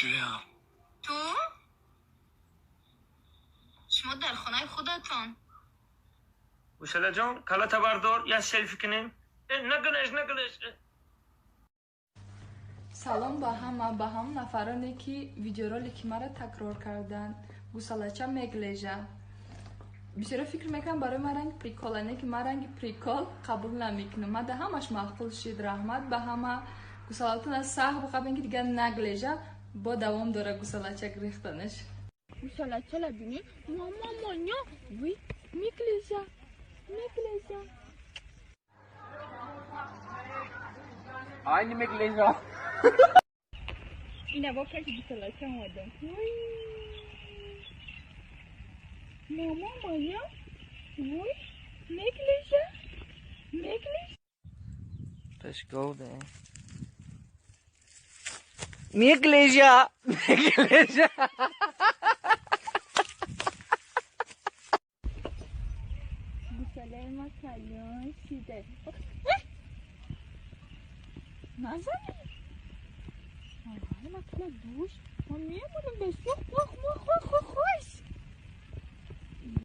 دانشجویم. تو؟ شما در خانه خودتان. گوساله جان کلات بردار یه سلفی کنیم. نگلش. سلام با هم نفرانی که ویدیورالی که مرا تکرار کردن. گوسالچه میگلیجه. بیشتر فکر میکنم برای من رنگ پریکولانه که من رنگ پریکول قبول نمیکنم. من ده همش معقول شد رحمت به همه گوسالتون از سخت بخواب اینکه دیگه نگلیجه با دوام داره گوسالچه گریختنش. گوسالچه لبینی ماما وی میگلیجه. Aynı megleza. اینه با کسی گوسالچه اومدم. ماما وی میگلیجه. Let's go then. Megleza. گوساله ما کلیان شیده. نزنی. آره مثلا دوش ما میمونیم به سوخ خوش.